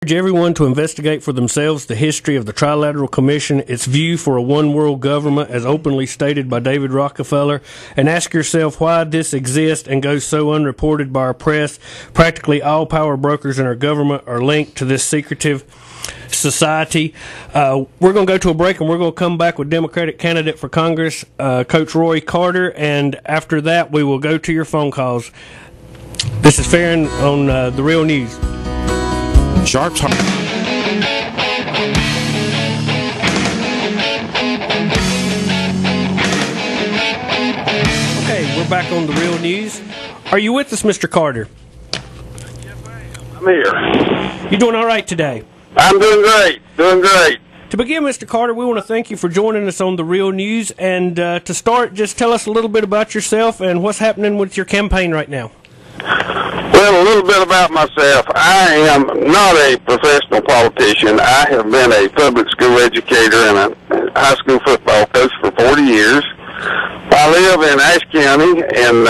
Urge everyone to investigate for themselves the history of the Trilateral Commission, its view for a one-world government as openly stated by David Rockefeller, and ask yourself why this exists and goes so unreported by our press. Practically all power brokers in our government are linked to this secretive society. We're going to go to a break, and we're going to come back with Democratic candidate for Congress, Coach Roy Carter, and after that we will go to your phone calls. This is Farron on The Real News. Sharps. Okay, we're back on The Real News. Are you with us, Mr. Carter? I'm here. You doing all right today? I'm doing great. Doing great. To begin, Mr. Carter, we want to thank you for joining us on The Real News. And to start, just tell us a little bit about yourself and what's happening with your campaign right now. Well, a little bit about myself. I am not a professional politician. I have been a public school educator and a high school football coach for 40 years. I live in Ashe County and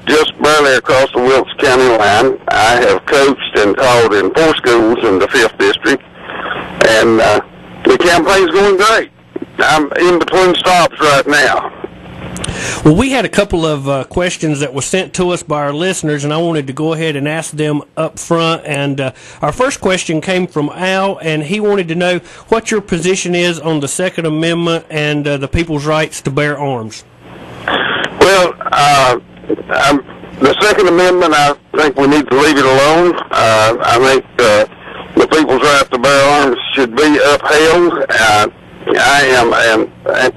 just barely across the Wilkes County line. I have coached and taught in 4 schools in the 5th District, and the campaign's going great. I'm in between stops right now. Well, we had a couple of questions that were sent to us by our listeners, and I wanted to go ahead and ask them up front. And our first question came from Al, and he wanted to know what your position is on the Second Amendment and the people's rights to bear arms. Well, the Second Amendment, I think we need to leave it alone. I think the people's right to bear arms should be upheld. I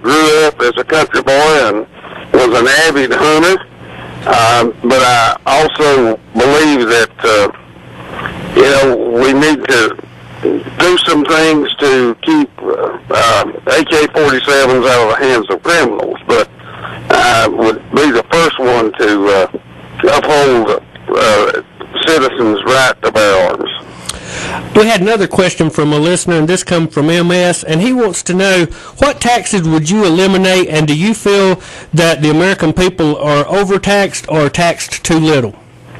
grew up as a country boy and was an avid hunter, but I also believe that we need to do some things to keep AK-47s out of the hands of criminals. But I would be the first one to uphold citizens' right to bear arms. We had another question from a listener, and this comes from MS, and he wants to know, what taxes would you eliminate, and do you feel that the American people are overtaxed or taxed too little?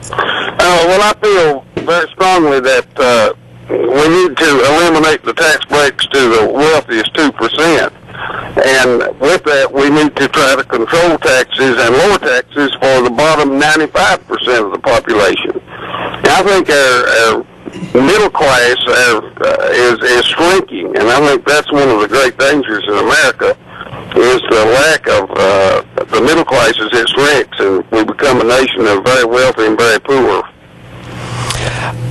Well, I feel very strongly that we need to eliminate the tax breaks to the wealthiest 2%. And with that, we need to try to control taxes and lower taxes for the bottom 95% of the population. And I think our middle class is shrinking, and I think that's one of the great dangers in America is the lack of the middle classes. It shrinks, and we become a nation of very wealthy and very poor.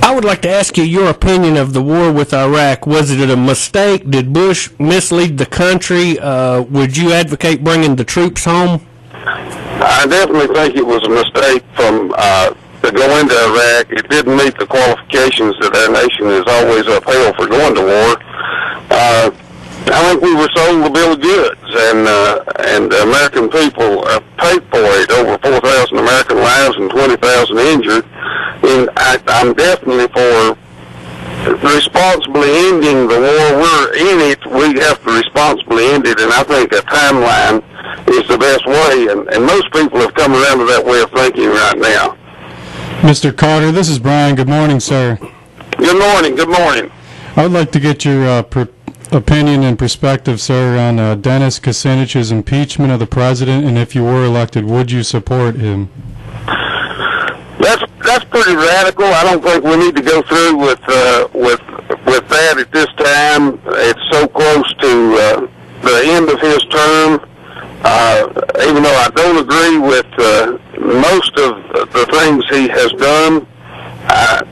I would like to ask you your opinion of the war with Iraq. Was it a mistake? Did Bush mislead the country? Would you advocate bringing the troops home? I definitely think it was a mistake to go into Iraq. It didn't meet the qualifications that our nation has always upheld for going to war. I think we were sold the bill of goods, and the American people paid for it. Over 4,000 American lives and 20,000 injured. And I'm definitely for responsibly ending the war. We're in it. We have to responsibly end it, and I think a timeline is the best way, and most people have come around to that way of thinking right now. Mr. Carter, this is Brian. Good morning, sir. Good morning. Good morning. I would like to get your opinion and perspective, sir, on Dennis Kucinich's impeachment of the president, and if you were elected, would you support him? That's pretty radical. I don't think we need to go through with that at this time. It's so close to the end of his term. Even though I don't agree with most of the things he has done,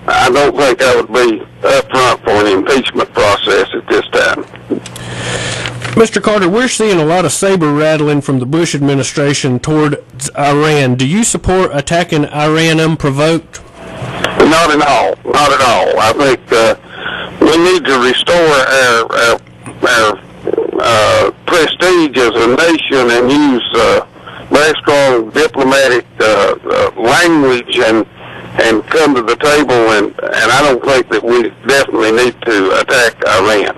I don't think I would be up front for an impeachment process at this time. Mr. Carter, we're seeing a lot of saber rattling from the Bush administration toward Iran. Do you support attacking Iran unprovoked? Not at all. Not at all. I think we need to restore our prestige as a nation and use very strong diplomatic language and come to the table. And I don't think that we definitely need to attack Iran.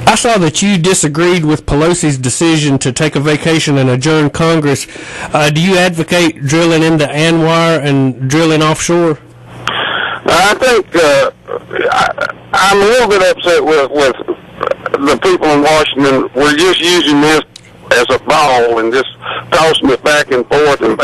I saw that you disagreed with Pelosi's decision to take a vacation and adjourn Congress. Do you advocate drilling into ANWR and drilling offshore? I think I'm a little bit upset with the people in Washington. We're just using this as a ball and just tossing it back and forth and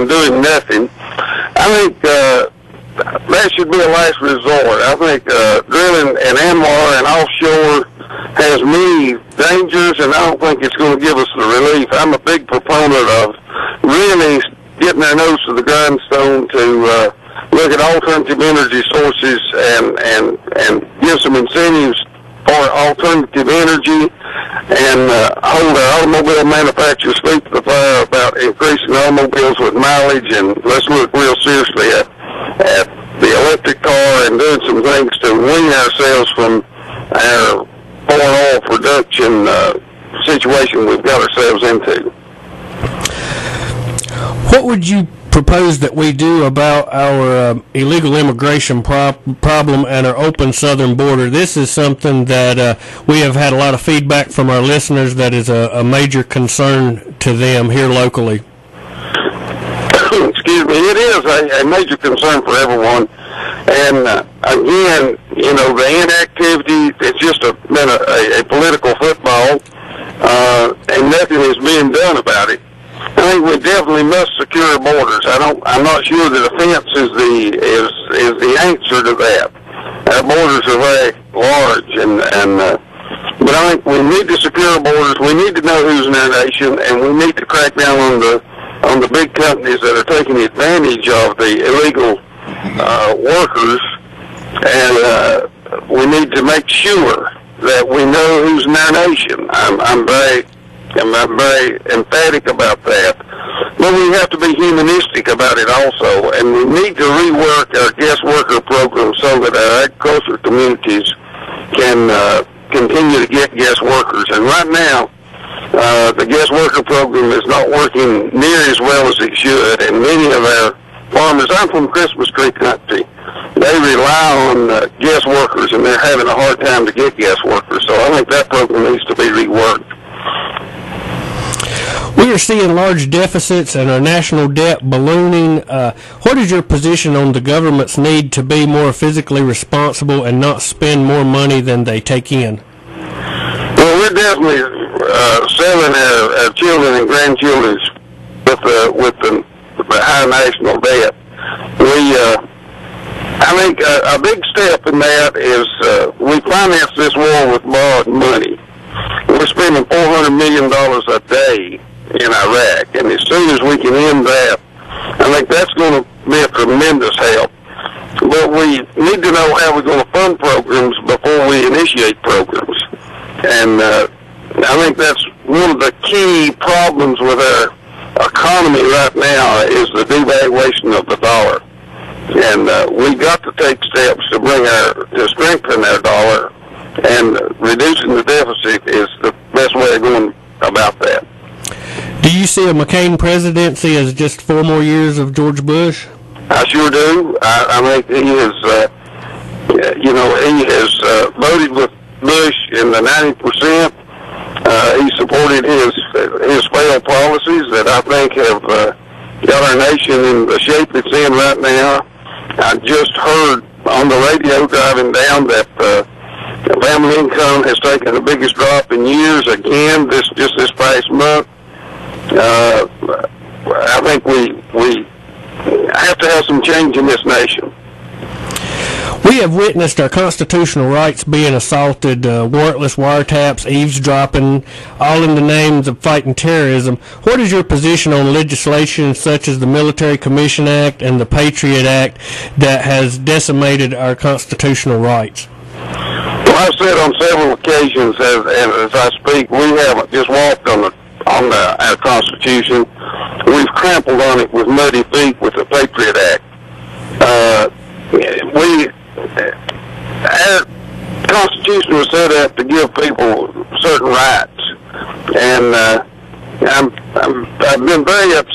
doing nothing. I think that should be a last resort. I think drilling an MR and offshore has many dangers, and I don't think it's going to give us the relief. I'm a big proponent of really getting our nose to the grindstone to look at alternative energy sources and give some incentives for alternative energy, and hold our automobile manufacturers' feet to the fire about increasing automobiles with mileage, and let's look real seriously at the electric car and doing some things to wean ourselves from our foreign oil production situation we've got ourselves into. What would you propose that we do about our illegal immigration problem and our open southern border? This is something that we have had a lot of feedback from our listeners that is a major concern to them here locally. Excuse me, it is a major concern for everyone. And again, you know, the inactivity, it's just been a political football, and nothing is being done about it. I think we definitely must secure borders. I'm not sure that a fence is the answer to that. Our borders are very large, but I think we need to secure borders. We need to know who's in our nation, and we need to crack down on the big companies that are taking advantage of the illegal workers, and we need to make sure that we know who's in our nation. I'm very emphatic about that. But we have to be humanistic about it also, and we need to rework our guest worker program so that our agricultural communities can continue to get guest workers. And right now, the guest worker program is not working near as well as it should, and many of our farmers, I'm from Christmas tree country, they rely on guest workers, and they're having a hard time to get guest workers. So I think that program needs to be reworked. We are seeing large deficits and our national debt ballooning. What is your position on the government's need to be more physically responsible and not spend more money than they take in? Well, we're definitely selling our children and grandchildren with the high national debt. I think a big step in that is we finance this war with borrowed money. We're spending $400 million a day in Iraq, and as soon as we can end that, I think that's going to be a tremendous help. But we need to know how we're going to fund programs before we initiate programs. And I think that's one of the key problems with our economy right now is the devaluation of the dollar. And we've got to take steps to strengthen our dollar, and reducing the deficit is the best way of going about that. Do you see a McCain presidency as just 4 more years of George Bush? I sure do. I think he is, he has voted with Bush in the 90%. He supported his failed policies that I think have got our nation in the shape it's in right now. I just heard on the radio driving down that family income has taken the biggest drop in years again this past month. I think we have to have some change in this nation. We have witnessed our constitutional rights being assaulted, warrantless wiretaps, eavesdropping, all in the names of fighting terrorism. What is your position on legislation such as the Military Commission Act and the Patriot Act that has decimated our constitutional rights? Well, I've said on several occasions, as I speak, we haven't just walked on our Constitution. We've trampled on it with muddy feet with the Patriot Act. Our Constitution was set up to give people certain rights, and I've been very upset